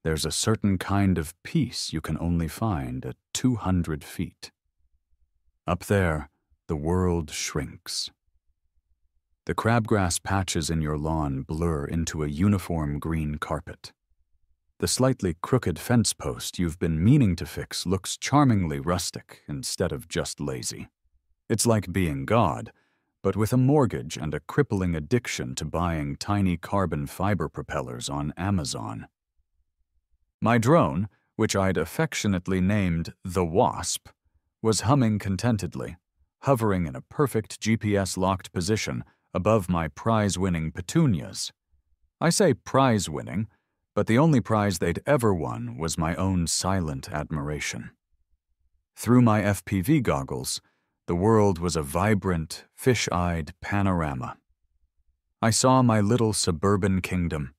There's a certain kind of peace you can only find at 200 feet. Up there, the world shrinks. The crabgrass patches in your lawn blur into a uniform green carpet. The slightly crooked fence post you've been meaning to fix looks charmingly rustic instead of just lazy. It's like being God, but with a mortgage and a crippling addiction to buying tiny carbon fiber propellers on Amazon. My drone, which I'd affectionately named the Wasp, was humming contentedly, hovering in a perfect GPS-locked position above my prize-winning petunias. I say prize-winning, but the only prize they'd ever won was my own silent admiration. Through my FPV goggles, the world was a vibrant, fish-eyed panorama. I saw my little suburban kingdom,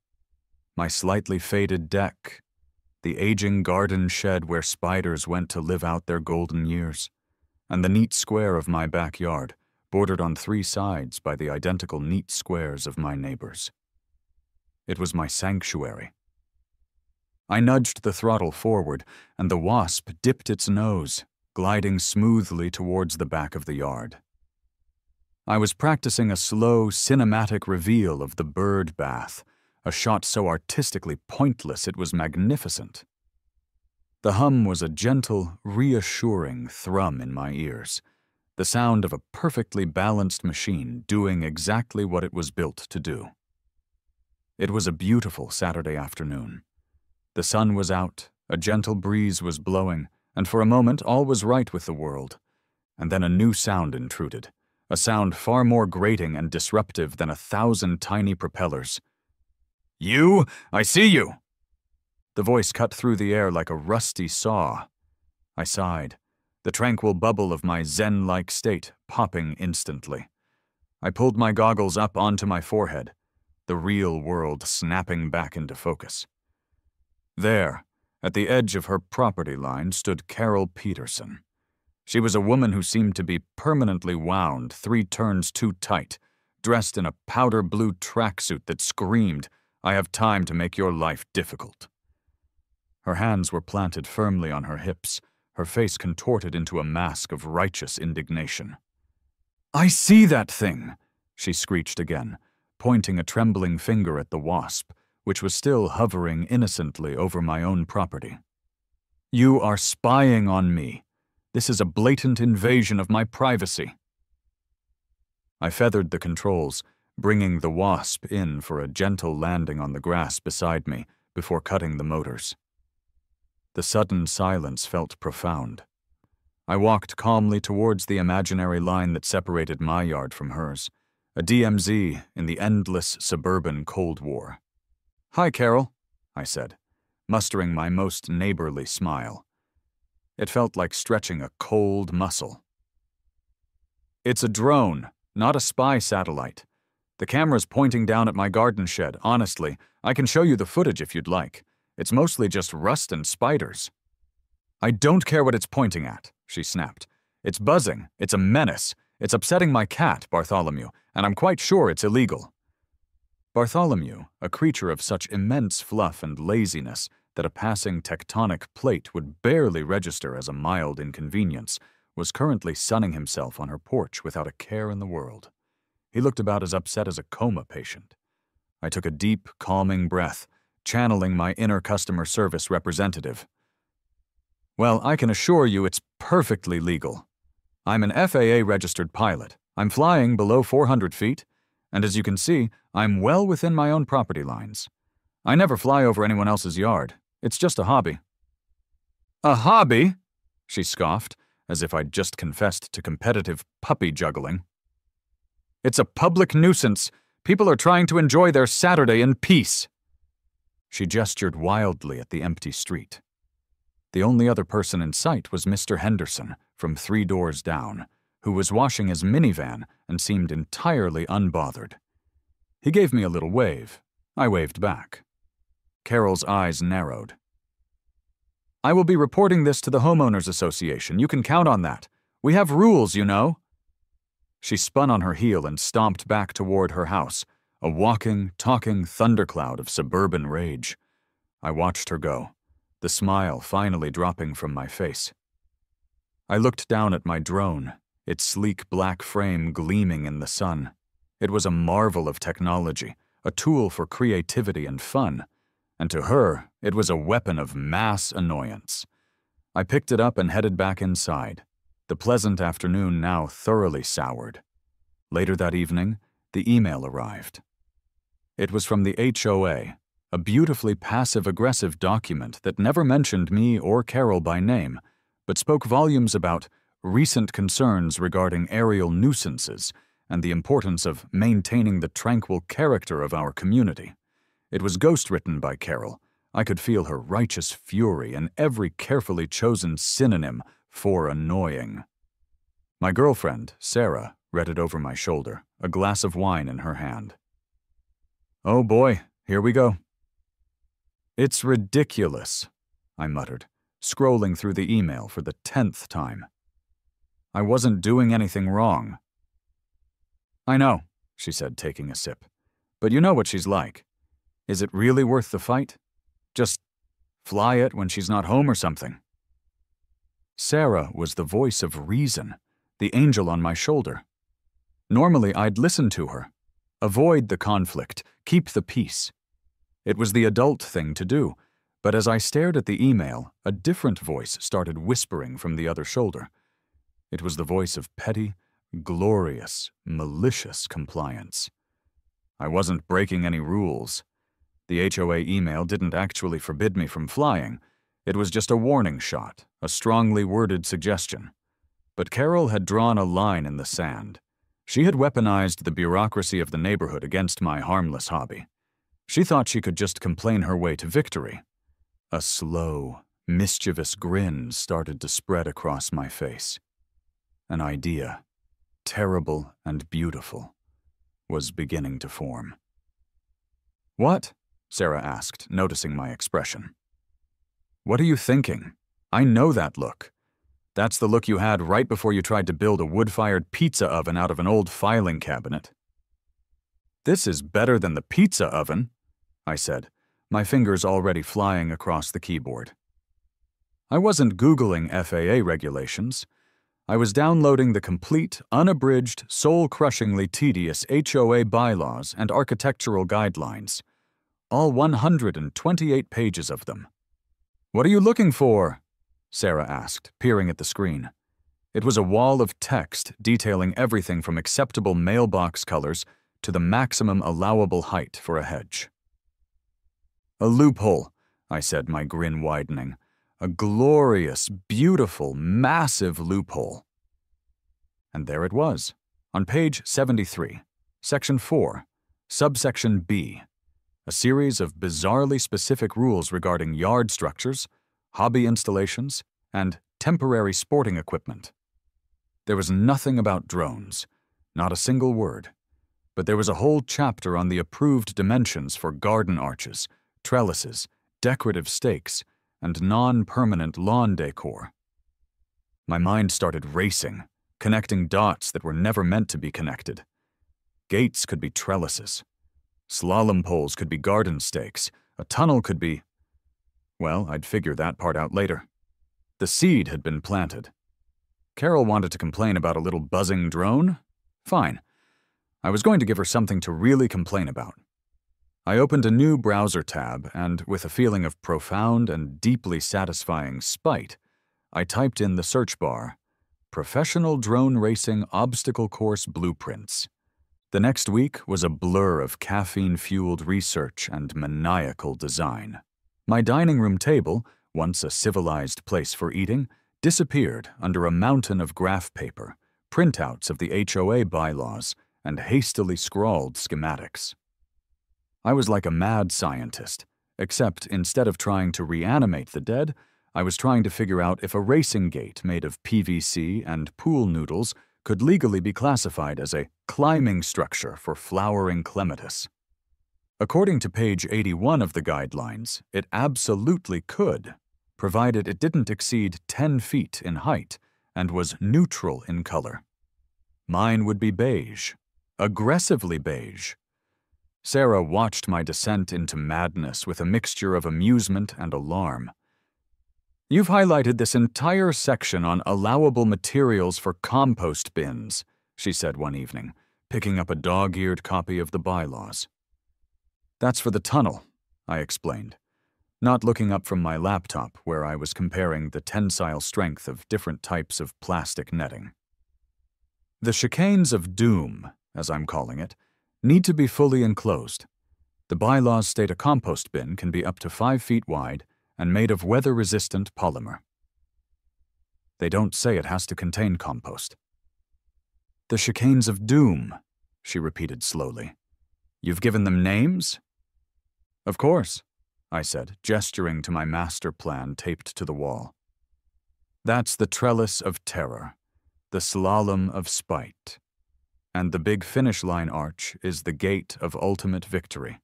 my slightly faded deck, the aging garden shed where spiders went to live out their golden years, and the neat square of my backyard, bordered on 3 sides by the identical neat squares of my neighbors. It was my sanctuary. I nudged the throttle forward, and the Wasp dipped its nose, gliding smoothly towards the back of the yard. I was practicing a slow, cinematic reveal of the bird bath, a shot so artistically pointless it was magnificent. The hum was a gentle, reassuring thrum in my ears, the sound of a perfectly balanced machine doing exactly what it was built to do. It was a beautiful Saturday afternoon. The sun was out, a gentle breeze was blowing, and for a moment all was right with the world. And then a new sound intruded, a sound far more grating and disruptive than 1,000 tiny propellers. "You! I see you!" The voice cut through the air like a rusty saw. I sighed, the tranquil bubble of my zen-like state popping instantly. I pulled my goggles up onto my forehead, the real world snapping back into focus. There, at the edge of her property line, stood Carol Peterson. She was a woman who seemed to be permanently wound 3 turns too tight, dressed in a powder blue tracksuit that screamed, "I have time to make your life difficult." Her hands were planted firmly on her hips, her face contorted into a mask of righteous indignation. "I see that thing!" she screeched again, pointing a trembling finger at the Wasp, which was still hovering innocently over my own property. "You are spying on me. This is a blatant invasion of my privacy." I feathered the controls, bringing the Wasp in for a gentle landing on the grass beside me before cutting the motors. The sudden silence felt profound. I walked calmly towards the imaginary line that separated my yard from hers, a DMZ in the endless suburban Cold War. "Hi, Carol," I said, mustering my most neighborly smile. It felt like stretching a cold muscle. "It's a drone, not a spy satellite. The camera's pointing down at my garden shed. Honestly, I can show you the footage if you'd like. It's mostly just rust and spiders." "I don't care what it's pointing at," she snapped. "It's buzzing. It's a menace. It's upsetting my cat, Bartholomew, and I'm quite sure it's illegal." Bartholomew, a creature of such immense fluff and laziness that a passing tectonic plate would barely register as a mild inconvenience, was currently sunning himself on her porch without a care in the world. He looked about as upset as a coma patient. I took a deep, calming breath, channeling my inner customer service representative. "Well, I can assure you it's perfectly legal. I'm an FAA-registered pilot. I'm flying below 400 feet, and as you can see, I'm well within my own property lines. I never fly over anyone else's yard. It's just a hobby." "A hobby?" she scoffed, as if I'd just confessed to competitive puppy juggling. "It's a public nuisance. People are trying to enjoy their Saturday in peace." She gestured wildly at the empty street. The only other person in sight was Mr. Henderson, from 3 doors down, who was washing his minivan and seemed entirely unbothered. He gave me a little wave. I waved back. Carol's eyes narrowed. "I will be reporting this to the Homeowners Association. You can count on that. We have rules, you know." She spun on her heel and stomped back toward her house, a walking, talking thundercloud of suburban rage. I watched her go, the smile finally dropping from my face. I looked down at my drone, its sleek black frame gleaming in the sun. It was a marvel of technology, a tool for creativity and fun, and to her, it was a weapon of mass annoyance. I picked it up and headed back inside, the pleasant afternoon now thoroughly soured. Later that evening, the email arrived. It was from the HOA, a beautifully passive-aggressive document that never mentioned me or Carol by name, but spoke volumes about recent concerns regarding aerial nuisances and the importance of maintaining the tranquil character of our community. It was ghostwritten by Carol. I could feel her righteous fury in every carefully chosen synonym for annoying. My girlfriend, Sarah, read it over my shoulder, a glass of wine in her hand. "Oh boy, here we go." "It's ridiculous," I muttered, scrolling through the email for the 10th time. "I wasn't doing anything wrong." "I know," she said, taking a sip. "But you know what she's like. Is it really worth the fight? Just fly it when she's not home or something." Sarah was the voice of reason, the angel on my shoulder. Normally, I'd listen to her, avoid the conflict, keep the peace. It was the adult thing to do, but as I stared at the email, a different voice started whispering from the other shoulder. It was the voice of petty, glorious, malicious compliance. I wasn't breaking any rules. The HOA email didn't actually forbid me from flying. It was just a warning shot, a strongly worded suggestion. But Carol had drawn a line in the sand. She had weaponized the bureaucracy of the neighborhood against my harmless hobby. She thought she could just complain her way to victory. A slow, mischievous grin started to spread across my face. An idea, terrible and beautiful, was beginning to form. "What?" Sarah asked, noticing my expression. "What are you thinking? I know that look. That's the look you had right before you tried to build a wood-fired pizza oven out of an old filing cabinet." "This is better than the pizza oven," I said, my fingers already flying across the keyboard. I wasn't Googling FAA regulations. I was downloading the complete, unabridged, soul-crushingly tedious HOA bylaws and architectural guidelines. All 128 pages of them. "What are you looking for?" Sarah asked, peering at the screen. It was a wall of text detailing everything from acceptable mailbox colors to the maximum allowable height for a hedge. "A loophole," I said, my grin widening. "A glorious, beautiful, massive loophole." And there it was, on page 73, section 4, subsection B. A series of bizarrely specific rules regarding yard structures, hobby installations, and temporary sporting equipment. There was nothing about drones, not a single word, but there was a whole chapter on the approved dimensions for garden arches, trellises, decorative stakes, and non-permanent lawn decor. My mind started racing, connecting dots that were never meant to be connected. Gates could be trellises. Slalom poles could be garden stakes. A tunnel could be... Well, I'd figure that part out later. The seed had been planted. Carol wanted to complain about a little buzzing drone? Fine. I was going to give her something to really complain about. I opened a new browser tab and, with a feeling of profound and deeply satisfying spite, I typed in the search bar, "Professional Drone Racing Obstacle Course Blueprints." The next week was a blur of caffeine-fueled research and maniacal design. My dining room table, once a civilized place for eating, disappeared under a mountain of graph paper, printouts of the HOA bylaws, and hastily scrawled schematics. I was like a mad scientist, except instead of trying to reanimate the dead, I was trying to figure out if a racing gate made of PVC and pool noodles could legally be classified as a climbing structure for flowering clematis. According to page 81 of the guidelines, it absolutely could, provided it didn't exceed 10 feet in height and was neutral in color. Mine would be beige, aggressively beige. Sarah watched my descent into madness with a mixture of amusement and alarm. "You've highlighted this entire section on allowable materials for compost bins," she said one evening, picking up a dog-eared copy of the bylaws. "That's for the tunnel," I explained, not looking up from my laptop where I was comparing the tensile strength of different types of plastic netting. "The chicanes of doom, as I'm calling it, need to be fully enclosed. The bylaws state a compost bin can be up to 5 feet wide and made of weather-resistant polymer. They don't say it has to contain compost." "The chicanes of doom," she repeated slowly. "You've given them names?" "Of course," I said, gesturing to my master plan taped to the wall. "That's the trellis of terror, the slalom of spite, and the big finish line arch is the gate of ultimate victory."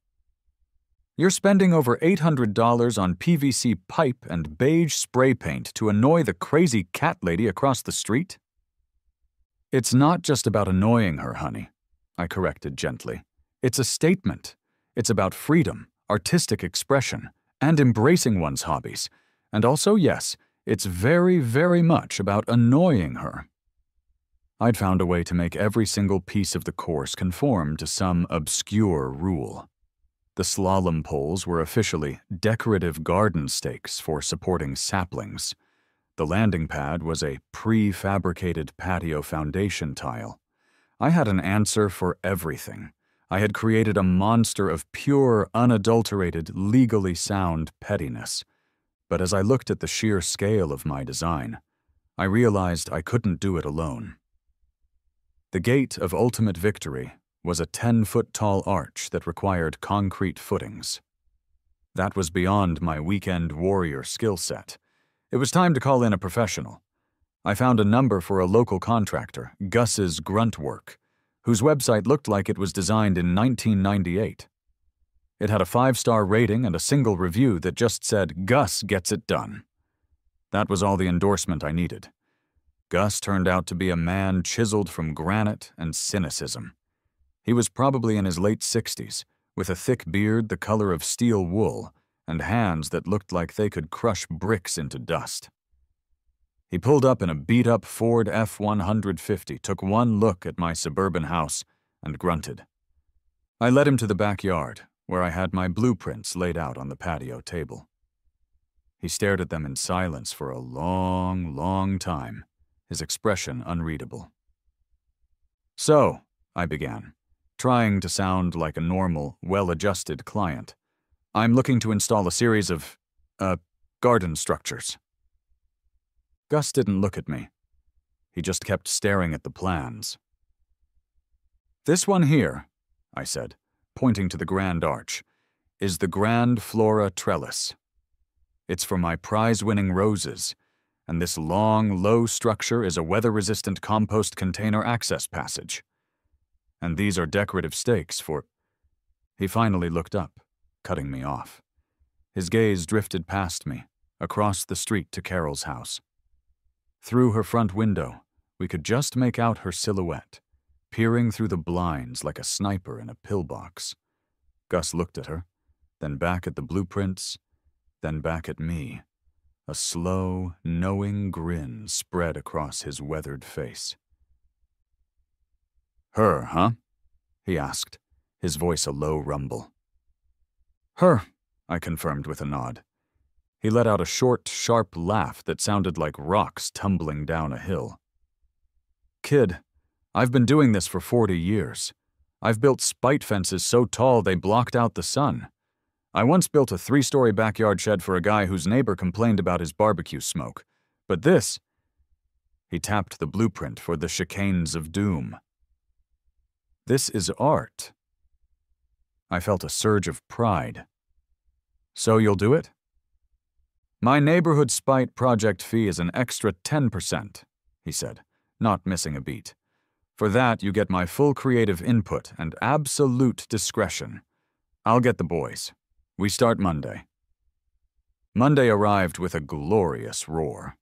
"You're spending over $800 on PVC pipe and beige spray paint to annoy the crazy cat lady across the street?" "It's not just about annoying her, honey," I corrected gently. "It's a statement. It's about freedom, artistic expression, and embracing one's hobbies. And also, yes, it's very, very much about annoying her." I'd found a way to make every single piece of the course conform to some obscure rule. The slalom poles were officially decorative garden stakes for supporting saplings. The landing pad was a prefabricated patio foundation tile. I had an answer for everything. I had created a monster of pure, unadulterated, legally sound pettiness. But as I looked at the sheer scale of my design, I realized I couldn't do it alone. The gate of ultimate victory was a 10-foot-tall arch that required concrete footings. That was beyond my weekend warrior skill set. It was time to call in a professional. I found a number for a local contractor, Gus's Grunt Work, whose website looked like it was designed in 1998. It had a 5-star rating and a single review that just said, "Gus gets it done." That was all the endorsement I needed. Gus turned out to be a man chiseled from granite and cynicism. He was probably in his late 60s, with a thick beard the color of steel wool and hands that looked like they could crush bricks into dust. He pulled up in a beat-up Ford F-150, took one look at my suburban house, and grunted. I led him to the backyard, where I had my blueprints laid out on the patio table. He stared at them in silence for a long, long time, his expression unreadable. "So," I began, trying to sound like a normal, well-adjusted client, "I'm looking to install a series of, garden structures." Gus didn't look at me. He just kept staring at the plans. "This one here," I said, pointing to the grand arch, "is the Grand Flora Trellis. It's for my prize-winning roses, and this long, low structure is a weather-resistant compost container access passage. And these are decorative stakes for—" He finally looked up, cutting me off. His gaze drifted past me, across the street to Carol's house. Through her front window, we could just make out her silhouette, peering through the blinds like a sniper in a pillbox. Gus looked at her, then back at the blueprints, then back at me. A slow, knowing grin spread across his weathered face. "Her, huh?" he asked, his voice a low rumble. "Her," I confirmed with a nod. He let out a short, sharp laugh that sounded like rocks tumbling down a hill. "Kid, I've been doing this for 40 years. I've built spite fences so tall they blocked out the sun. I once built a 3-story backyard shed for a guy whose neighbor complained about his barbecue smoke. But this—" He tapped the blueprint for the chicanes of doom. "This is art." I felt a surge of pride. "So you'll do it?" "My neighborhood spite project fee is an extra 10%, he said, not missing a beat. "For that, you get my full creative input and absolute discretion. I'll get the boys. We start Monday." Monday arrived with a glorious roar.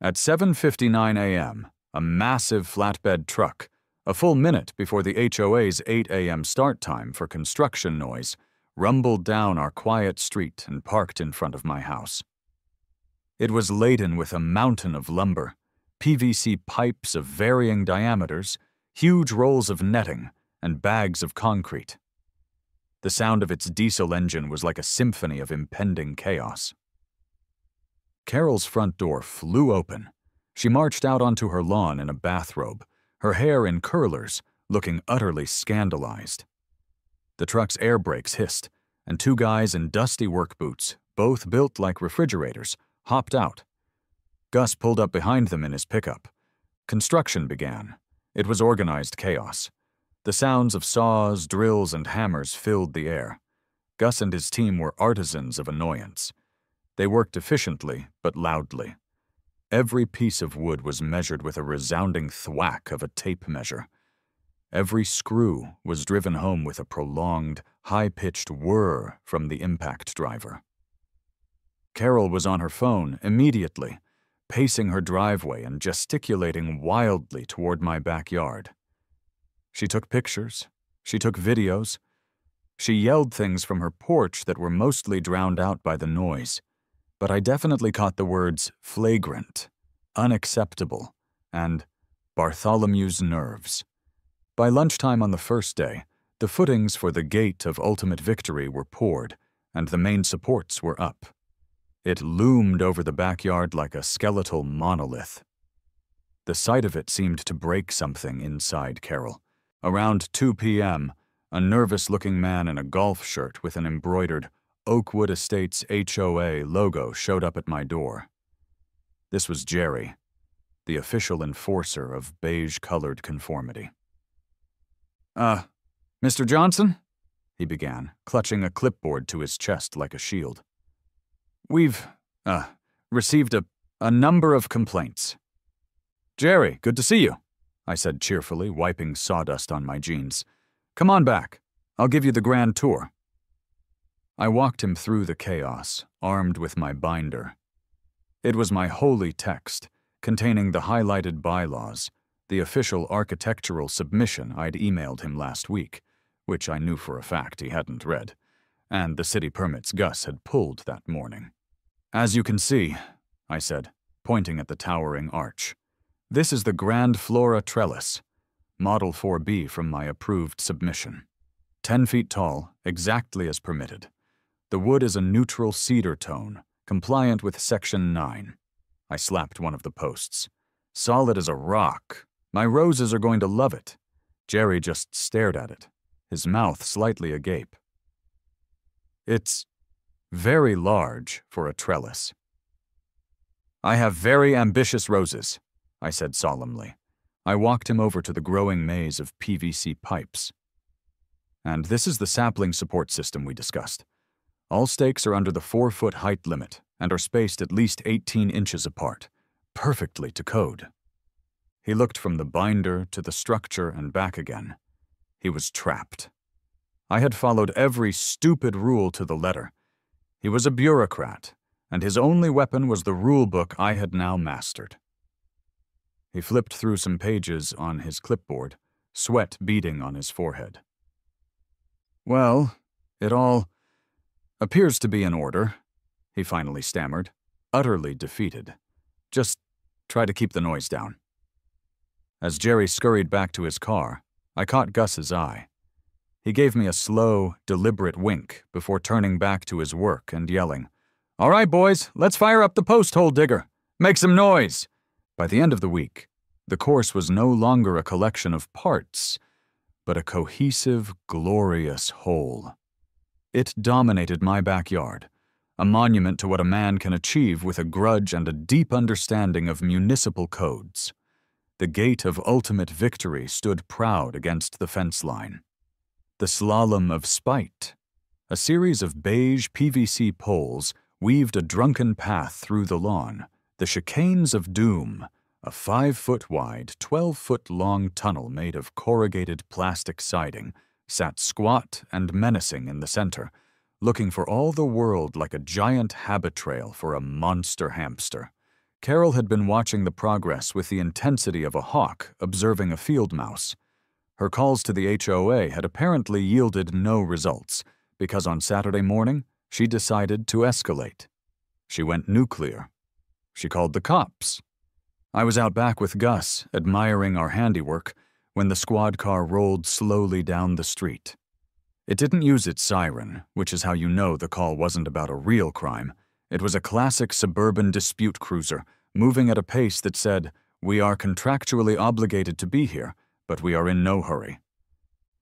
At 7:59 a.m., a massive flatbed truck, A full minute before the HOA's 8 a.m. start time for construction noise rumbled down our quiet street and parked in front of my house. It was laden with a mountain of lumber, PVC pipes of varying diameters, huge rolls of netting, and bags of concrete. The sound of its diesel engine was like a symphony of impending chaos. Carol's front door flew open. She marched out onto her lawn in a bathrobe, her hair in curlers, looking utterly scandalized. The truck's air brakes hissed, and two guys in dusty work boots, both built like refrigerators, hopped out. Gus pulled up behind them in his pickup. Construction began. It was organized chaos. The sounds of saws, drills, and hammers filled the air. Gus and his team were artisans of annoyance. They worked efficiently, but loudly. Every piece of wood was measured with a resounding thwack of a tape measure. Every screw was driven home with a prolonged, high-pitched whir from the impact driver. Carol was on her phone immediately, pacing her driveway and gesticulating wildly toward my backyard. She took pictures. She took videos. She yelled things from her porch that were mostly drowned out by the noise, but I definitely caught the words flagrant, unacceptable, and Bartholomew's nerves. By lunchtime on the first day, the footings for the gate of ultimate victory were poured, and the main supports were up. It loomed over the backyard like a skeletal monolith. The sight of it seemed to break something inside Carol. Around 2 p.m., a nervous-looking man in a golf shirt with an embroidered Oakwood Estates HOA logo showed up at my door. This was Jerry, the official enforcer of beige-colored conformity. Mr. Johnson?" he began, clutching a clipboard to his chest like a shield. "We've, received a number of complaints." "Jerry, good to see you," I said cheerfully, wiping sawdust on my jeans. "Come on back. I'll give you the grand tour." I walked him through the chaos, armed with my binder. It was my holy text, containing the highlighted bylaws, the official architectural submission I'd emailed him last week, which I knew for a fact he hadn't read, and the city permits Gus had pulled that morning. "As you can see," I said, pointing at the towering arch, "this is the Grand Flora Trellis, Model 4B from my approved submission. 10 feet tall, exactly as permitted. The wood is a neutral cedar tone, compliant with Section 9. I slapped one of the posts. "Solid as a rock. My roses are going to love it." Jerry just stared at it, his mouth slightly agape. "It's very large for a trellis." "I have very ambitious roses," I said solemnly. I walked him over to the growing maze of PVC pipes. "And this is the sapling support system we discussed. All stakes are under the 4-foot height limit and are spaced at least 18 inches apart, perfectly to code." He looked from the binder to the structure and back again. He was trapped. I had followed every stupid rule to the letter. He was a bureaucrat, and his only weapon was the rule book I had now mastered. He flipped through some pages on his clipboard, sweat beading on his forehead. "Well, it all appears to be in order," he finally stammered, utterly defeated. "Just try to keep the noise down." As Jerry scurried back to his car, I caught Gus's eye. He gave me a slow, deliberate wink before turning back to his work and yelling, "All right, boys, let's fire up the post hole digger. Make some noise." By the end of the week, the course was no longer a collection of parts, but a cohesive, glorious whole. It dominated my backyard, a monument to what a man can achieve with a grudge and a deep understanding of municipal codes. The gate of ultimate victory stood proud against the fence line. The slalom of spite. A series of beige PVC poles weaved a drunken path through the lawn. The chicanes of doom. A 5-foot-wide, 12-foot-long tunnel made of corrugated plastic siding sat squat and menacing in the center, looking for all the world like a giant habit trail for a monster hamster. Carol had been watching the progress with the intensity of a hawk observing a field mouse. Her calls to the HOA had apparently yielded no results, because on Saturday morning, she decided to escalate. She went nuclear. She called the cops. I was out back with Gus, admiring our handiwork, when the squad car rolled slowly down the street. It didn't use its siren, which is how you know the call wasn't about a real crime. It was a classic suburban dispute cruiser, moving at a pace that said, "We are contractually obligated to be here, but we are in no hurry."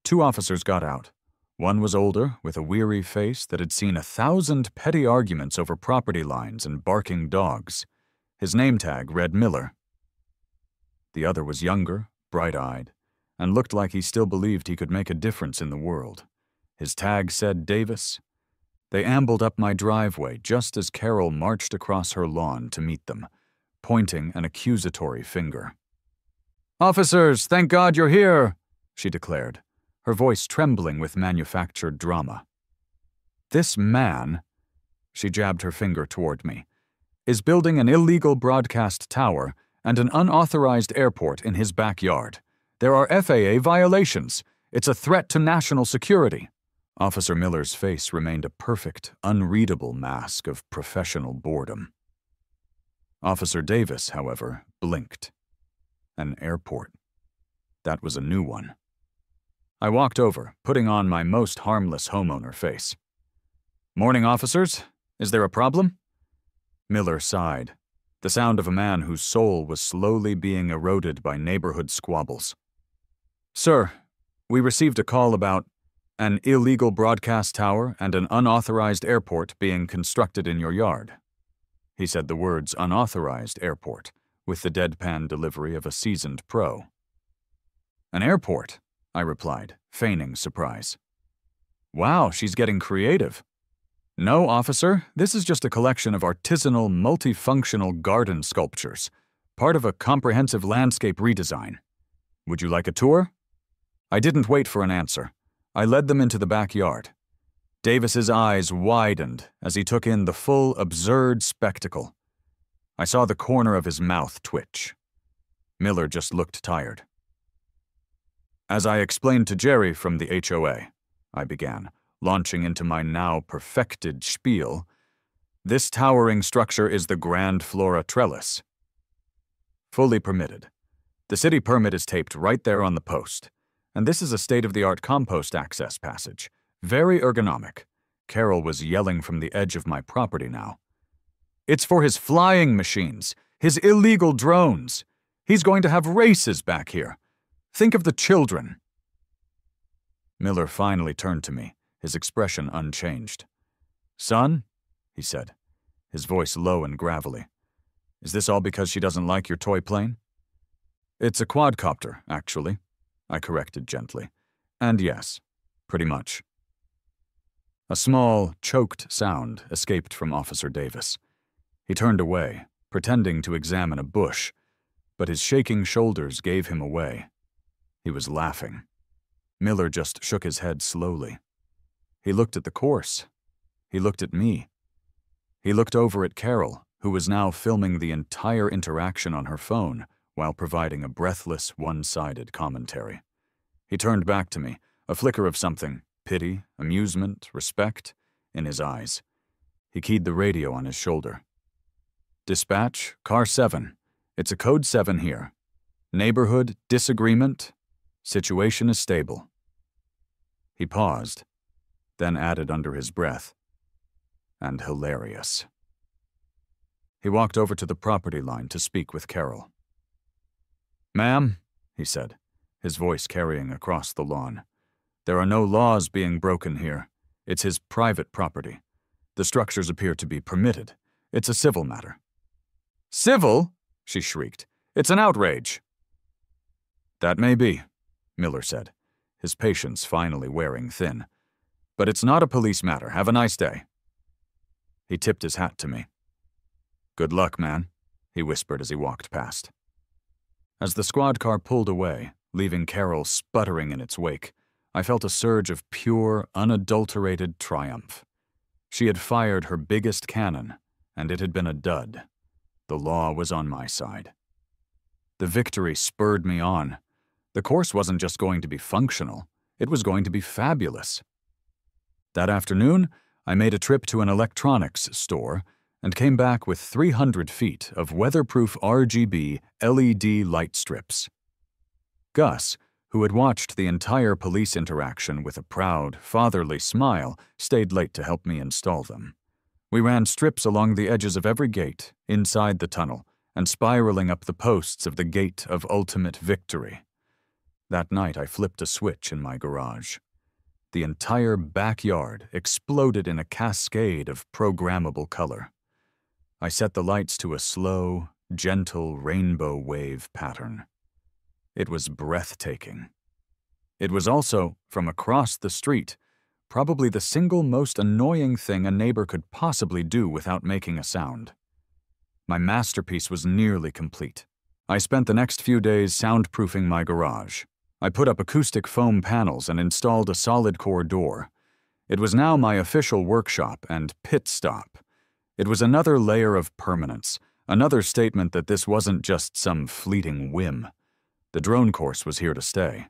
2 officers got out. One was older, with a weary face that had seen 1,000 petty arguments over property lines and barking dogs. His name tag read Miller. The other was younger, bright-eyed, and looked like he still believed he could make a difference in the world. His tag said Davis. They ambled up my driveway just as Carol marched across her lawn to meet them, pointing an accusatory finger. "Officers, thank God you're here," she declared, her voice trembling with manufactured drama. "This man," she jabbed her finger toward me, "is building an illegal broadcast tower and an unauthorized airport in his backyard. There are FAA violations. It's a threat to national security." Officer Miller's face remained a perfect, unreadable mask of professional boredom. Officer Davis, however, blinked. An airport. That was a new one. I walked over, putting on my most harmless homeowner face. "Morning, officers. Is there a problem?" Miller sighed, the sound of a man whose soul was slowly being eroded by neighborhood squabbles. "Sir, we received a call about an illegal broadcast tower and an unauthorized airport being constructed in your yard." He said the words "unauthorized airport" with the deadpan delivery of a seasoned pro. "An airport?" I replied, feigning surprise. "Wow, she's getting creative." "No, officer, this is just a collection of artisanal, multifunctional garden sculptures, part of a comprehensive landscape redesign. Would you like a tour?" I didn't wait for an answer. I led them into the backyard. Davis's eyes widened as he took in the full, absurd spectacle. I saw the corner of his mouth twitch. Miller just looked tired. "As I explained to Jerry from the HOA," I began, launching into my now perfected spiel, "this towering structure is the Grand Flora trellis. Fully permitted. The city permit is taped right there on the post. And this is a state-of-the-art compost access passage. Very ergonomic." Carol was yelling from the edge of my property now. "It's for his flying machines, his illegal drones. He's going to have races back here. Think of the children." Miller finally turned to me, his expression unchanged. "Son," he said, his voice low and gravelly, "is this all because she doesn't like your toy plane?" "It's a quadcopter, actually," I corrected gently. "And yes, pretty much." A small, choked sound escaped from Officer Davis. He turned away, pretending to examine a bush, but his shaking shoulders gave him away. He was laughing. Miller just shook his head slowly. He looked at the course. He looked at me. He looked over at Carol, who was now filming the entire interaction on her phone, while providing a breathless, one-sided commentary. He turned back to me, a flicker of something, pity, amusement, respect, in his eyes. He keyed the radio on his shoulder. "Dispatch, car 7. It's a code 7 here. Neighborhood, disagreement. Situation is stable." He paused, then added under his breath, "And hilarious." He walked over to the property line to speak with Carol. "Ma'am," he said, his voice carrying across the lawn, "there are no laws being broken here. It's his private property. The structures appear to be permitted. It's a civil matter." "Civil?" she shrieked. "It's an outrage." "That may be," Miller said, his patience finally wearing thin. "But it's not a police matter. Have a nice day." He tipped his hat to me. "Good luck, man," he whispered as he walked past. As the squad car pulled away, leaving Carol sputtering in its wake, I felt a surge of pure, unadulterated triumph. She had fired her biggest cannon, and it had been a dud. The law was on my side. The victory spurred me on. The course wasn't just going to be functional, it was going to be fabulous. That afternoon, I made a trip to an electronics store and came back with 300 feet of weatherproof RGB LED light strips. Gus, who had watched the entire police interaction with a proud, fatherly smile, stayed late to help me install them. We ran strips along the edges of every gate, inside the tunnel, and spiraling up the posts of the Gate of Ultimate Victory. That night, I flipped a switch in my garage. The entire backyard exploded in a cascade of programmable color. I set the lights to a slow, gentle rainbow wave pattern. It was breathtaking. It was also, from across the street, probably the single most annoying thing a neighbor could possibly do without making a sound. My masterpiece was nearly complete. I spent the next few days soundproofing my garage. I put up acoustic foam panels and installed a solid core door. It was now my official workshop and pit stop. It was another layer of permanence, another statement that this wasn't just some fleeting whim. The drone course was here to stay.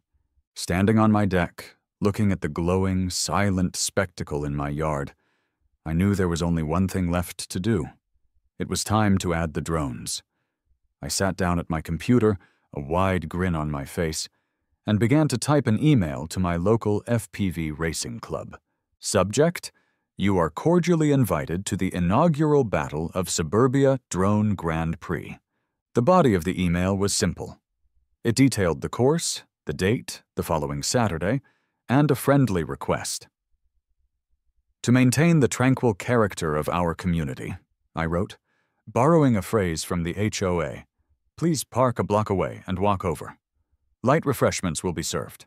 Standing on my deck, looking at the glowing, silent spectacle in my yard, I knew there was only one thing left to do. It was time to add the drones. I sat down at my computer, a wide grin on my face, and began to type an email to my local FPV racing club. Subject: You are cordially invited to the inaugural battle of Suburbia Drone Grand Prix. The body of the email was simple. It detailed the course, the date, the following Saturday, and a friendly request. To maintain the tranquil character of our community, I wrote, borrowing a phrase from the HOA, please park a block away and walk over. Light refreshments will be served.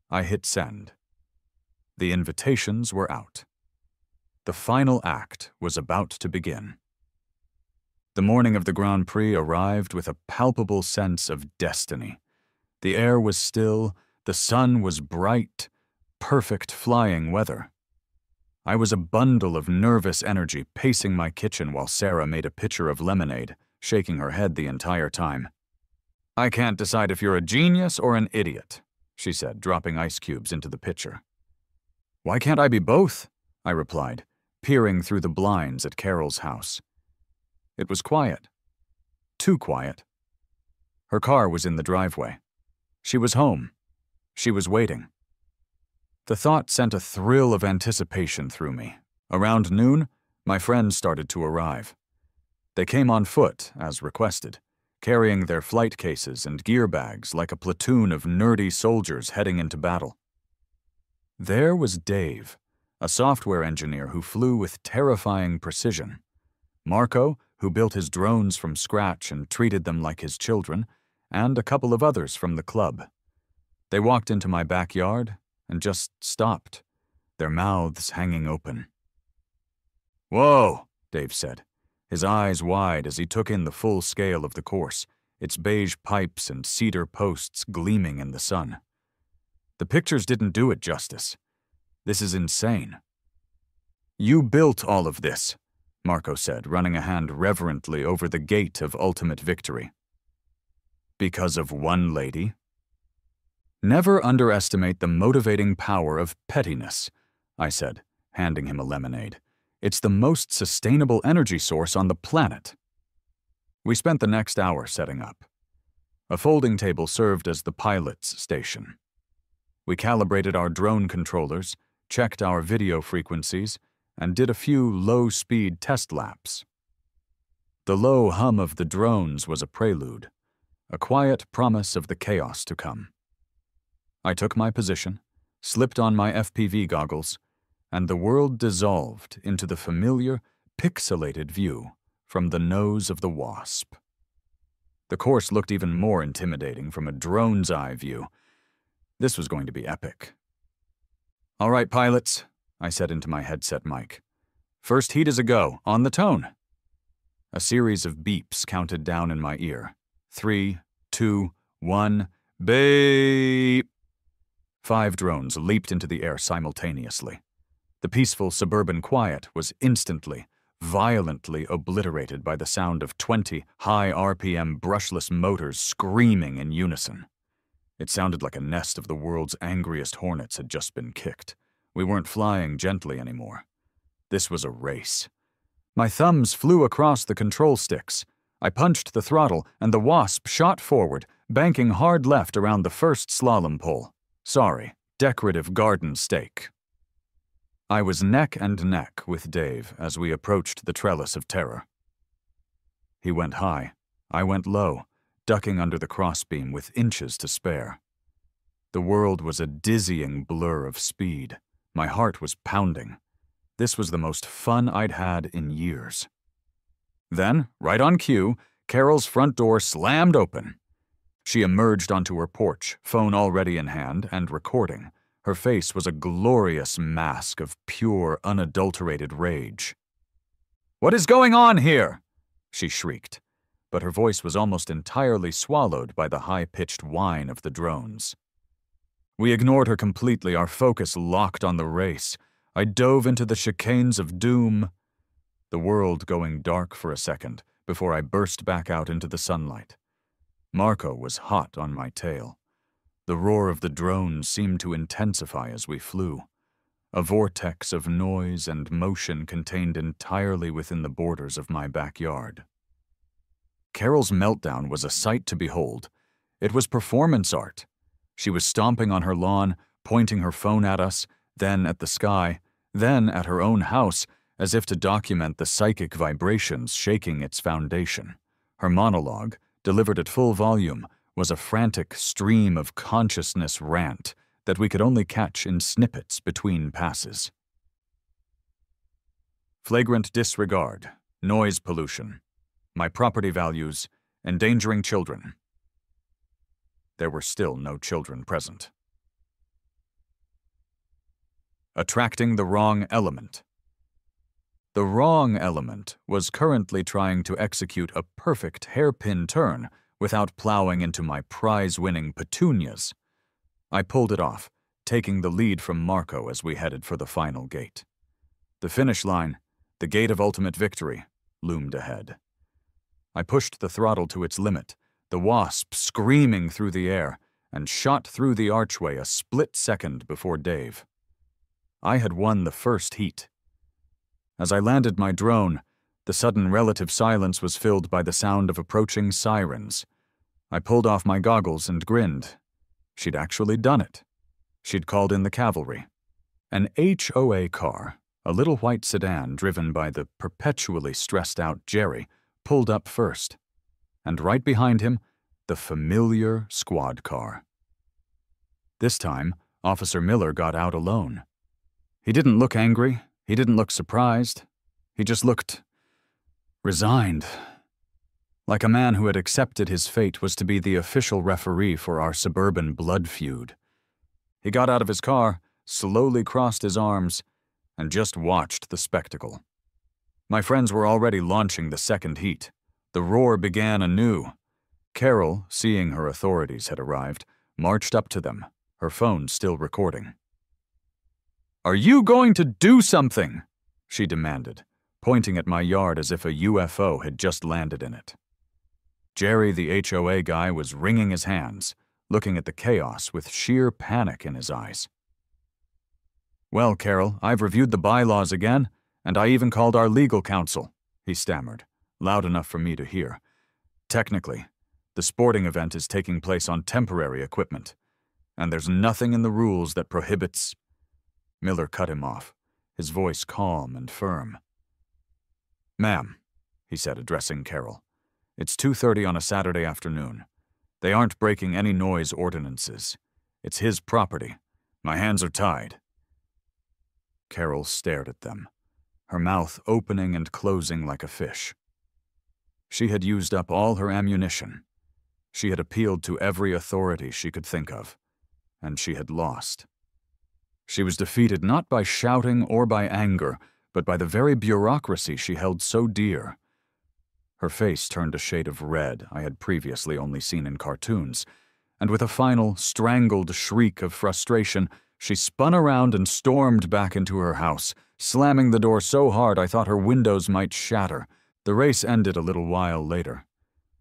I hit send. The invitations were out. The final act was about to begin. The morning of the Grand Prix arrived with a palpable sense of destiny. The air was still, the sun was bright, perfect flying weather. I was a bundle of nervous energy pacing my kitchen while Sarah made a pitcher of lemonade, shaking her head the entire time. I can't decide if you're a genius or an idiot, she said, dropping ice cubes into the pitcher. Why can't I be both? I replied, peering through the blinds at Carol's house. It was quiet. Too quiet. Her car was in the driveway. She was home. She was waiting. The thought sent a thrill of anticipation through me. Around noon, my friends started to arrive. They came on foot, as requested, carrying their flight cases and gear bags like a platoon of nerdy soldiers heading into battle. There was Dave, a software engineer who flew with terrifying precision. Marco, who built his drones from scratch and treated them like his children, and a couple of others from the club. They walked into my backyard and just stopped, their mouths hanging open. Whoa, Dave said, his eyes wide as he took in the full scale of the course, its beige pipes and cedar posts gleaming in the sun. The pictures didn't do it justice. This is insane. You built all of this, Marco said, running a hand reverently over the Gate of Ultimate Victory. Because of one lady? Never underestimate the motivating power of pettiness, I said, handing him a lemonade. It's the most sustainable energy source on the planet. We spent the next hour setting up. A folding table served as the pilot's station. We calibrated our drone controllers, checked our video frequencies, and did a few low-speed test laps. The low hum of the drones was a prelude, a quiet promise of the chaos to come. I took my position, slipped on my FPV goggles, and the world dissolved into the familiar, pixelated view from the nose of the Wasp. The course looked even more intimidating from a drone's eye view. This was going to be epic. All right, pilots, I said into my headset mic. First heat is a go, on the tone. A series of beeps counted down in my ear. 3, 2, 1, beep! 5 drones leaped into the air simultaneously. The peaceful suburban quiet was instantly, violently obliterated by the sound of 20 high RPM brushless motors screaming in unison. It sounded like a nest of the world's angriest hornets had just been kicked. We weren't flying gently anymore. This was a race. My thumbs flew across the control sticks. I punched the throttle, and the Wasp shot forward, banking hard left around the first slalom pole. Sorry, decorative garden stake. I was neck and neck with Dave as we approached the trellis of terror. He went high. I went low, ducking under the crossbeam with inches to spare. The world was a dizzying blur of speed. My heart was pounding. This was the most fun I'd had in years. Then, right on cue, Carol's front door slammed open. She emerged onto her porch, phone already in hand and recording. Her face was a glorious mask of pure, unadulterated rage. "What is going on here?" she shrieked, but her voice was almost entirely swallowed by the high-pitched whine of the drones. We ignored her completely, our focus locked on the race. I dove into the chicanes of doom, the world going dark for a second before I burst back out into the sunlight. Marco was hot on my tail. The roar of the drones seemed to intensify as we flew, a vortex of noise and motion contained entirely within the borders of my backyard. Carol's meltdown was a sight to behold. It was performance art. She was stomping on her lawn, pointing her phone at us, then at the sky, then at her own house, as if to document the psychic vibrations shaking its foundation. Her monologue, delivered at full volume, was a frantic stream of consciousness rant that we could only catch in snippets between passes. Flagrant disregard, noise pollution, my property values, endangering children. There were still no children present. Attracting the wrong element. The wrong element was currently trying to execute a perfect hairpin turn without plowing into my prize-winning petunias. I pulled it off, taking the lead from Marco as we headed for the final gate. The finish line, the gate of ultimate victory, loomed ahead. I pushed the throttle to its limit, the Wasp screaming through the air, and shot through the archway a split second before Dave. I had won the first heat. As I landed my drone, the sudden relative silence was filled by the sound of approaching sirens. I pulled off my goggles and grinned. She'd actually done it. She'd called in the cavalry. An HOA car, a little white sedan driven by the perpetually stressed-out Jerry, pulled up first. And right behind him, the familiar squad car. This time, Officer Miller got out alone. He didn't look angry. He didn't look surprised. He just looked resigned. Like a man who had accepted his fate was to be the official referee for our suburban blood feud. He got out of his car, slowly crossed his arms, and just watched the spectacle. My friends were already launching the second heat. The roar began anew. Carol, seeing her authorities had arrived, marched up to them, her phone still recording. "Are you going to do something?" she demanded, pointing at my yard as if a UFO had just landed in it. Jerry, the HOA guy, was wringing his hands, looking at the chaos with sheer panic in his eyes. "Well, Carol, I've reviewed the bylaws again, and I even called our legal counsel," he stammered, loud enough for me to hear. "Technically, the sporting event is taking place on temporary equipment, and there's nothing in the rules that prohibits—" Miller cut him off, his voice calm and firm. "Ma'am," he said, addressing Carol, "it's 2:30 on a Saturday afternoon. They aren't breaking any noise ordinances. It's his property. My hands are tied." Carol stared at them, her mouth opening and closing like a fish. She had used up all her ammunition. She had appealed to every authority she could think of, and she had lost. She was defeated not by shouting or by anger, but by the very bureaucracy she held so dear. Her face turned a shade of red I had previously only seen in cartoons, and with a final, strangled shriek of frustration, she spun around and stormed back into her house, slamming the door so hard I thought her windows might shatter. The race ended a little while later.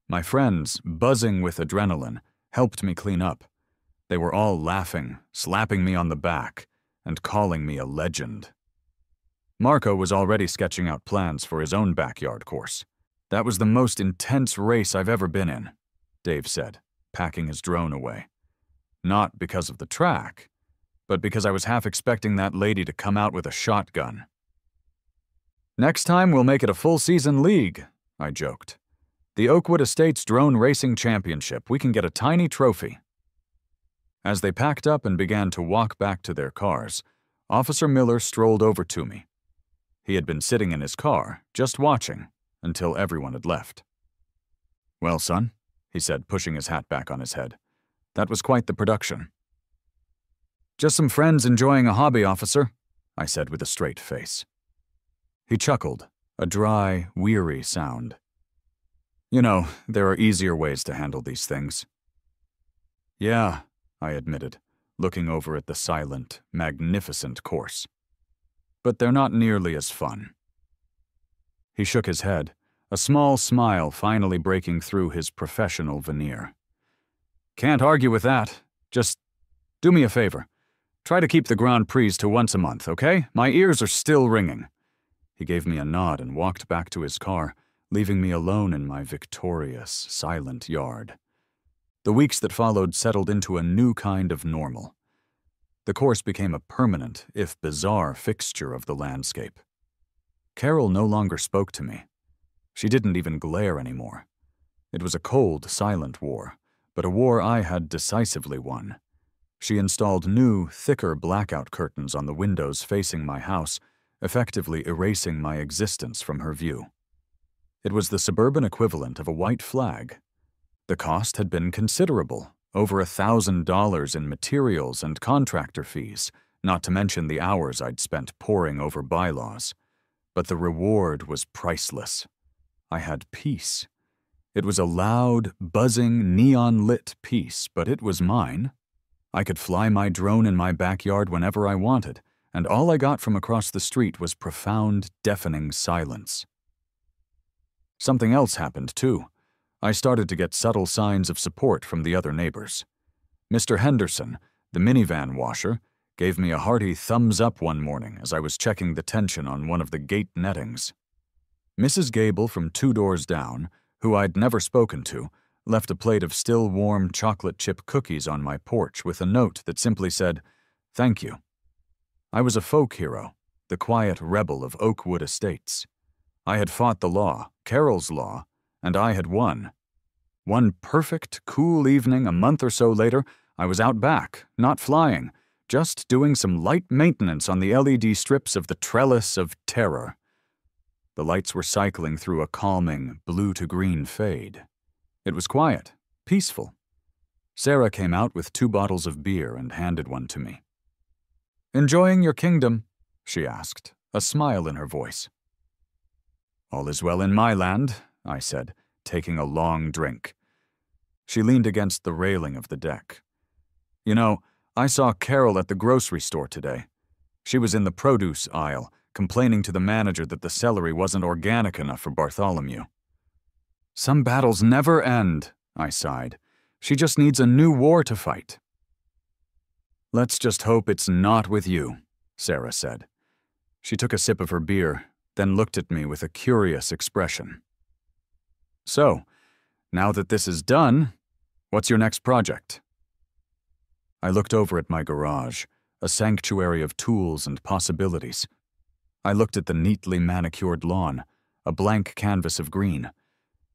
My friends, buzzing with adrenaline, helped me clean up. They were all laughing, slapping me on the back, and calling me a legend. Marco was already sketching out plans for his own backyard course. "That was the most intense race I've ever been in," Dave said, packing his drone away. "Not because of the track, but because I was half expecting that lady to come out with a shotgun." "Next time we'll make it a full-season league," I joked. "The Oakwood Estates Drone Racing Championship. We can get a tiny trophy." As they packed up and began to walk back to their cars, Officer Miller strolled over to me. He had been sitting in his car, just watching, until everyone had left. "Well, son," he said, pushing his hat back on his head, "that was quite the production." "Just some friends enjoying a hobby, officer," I said with a straight face. He chuckled, a dry, weary sound. "You know, there are easier ways to handle these things." "Yeah," I admitted, looking over at the silent, magnificent course. "But they're not nearly as fun." He shook his head, a small smile finally breaking through his professional veneer. "Can't argue with that. Just do me a favor. Try to keep the Grand Prix to once a month, okay? My ears are still ringing." He gave me a nod and walked back to his car, leaving me alone in my victorious, silent yard. The weeks that followed settled into a new kind of normal. The course became a permanent, if bizarre, fixture of the landscape. Carol no longer spoke to me. She didn't even glare anymore. It was a cold, silent war, but a war I had decisively won. She installed new, thicker blackout curtains on the windows facing my house, effectively erasing my existence from her view. It was the suburban equivalent of a white flag. The cost had been considerable, over $1,000 in materials and contractor fees, not to mention the hours I'd spent poring over bylaws. But the reward was priceless. I had peace. It was a loud, buzzing, neon-lit peace, but it was mine. I could fly my drone in my backyard whenever I wanted, and all I got from across the street was profound, deafening silence. Something else happened, too. I started to get subtle signs of support from the other neighbors. Mr. Henderson, the minivan washer, gave me a hearty thumbs-up one morning as I was checking the tension on one of the gate nettings. Mrs. Gable from 2 doors down, who I'd never spoken to, left a plate of still-warm chocolate chip cookies on my porch with a note that simply said, "Thank you." I was a folk hero, the quiet rebel of Oakwood Estates. I had fought the law, Carol's law, and I had won. One perfect, cool evening a month or so later, I was out back, not flying, just doing some light maintenance on the LED strips of the Trellis of Terror. The lights were cycling through a calming, blue-to-green fade. It was quiet, peaceful. Sarah came out with 2 bottles of beer and handed one to me. "Enjoying your kingdom?" she asked, a smile in her voice. "All is well in my land," I said, taking a long drink. She leaned against the railing of the deck. "You know, I saw Carol at the grocery store today. She was in the produce aisle, complaining to the manager that the celery wasn't organic enough for Bartholomew." "Some battles never end," I sighed. "She just needs a new war to fight." "Let's just hope it's not with you," Sarah said. She took a sip of her beer, then looked at me with a curious expression. "So, now that this is done, what's your next project?" I looked over at my garage, a sanctuary of tools and possibilities. I looked at the neatly manicured lawn, a blank canvas of green.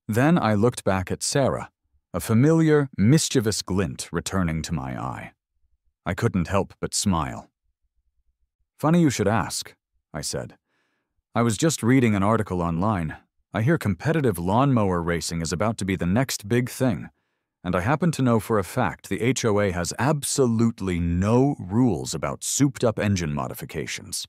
Then I looked back at Sarah, a familiar, mischievous glint returning to my eye. I couldn't help but smile. "Funny you should ask," I said. "I was just reading an article online. I hear competitive lawnmower racing is about to be the next big thing, and I happen to know for a fact the HOA has absolutely no rules about souped-up engine modifications."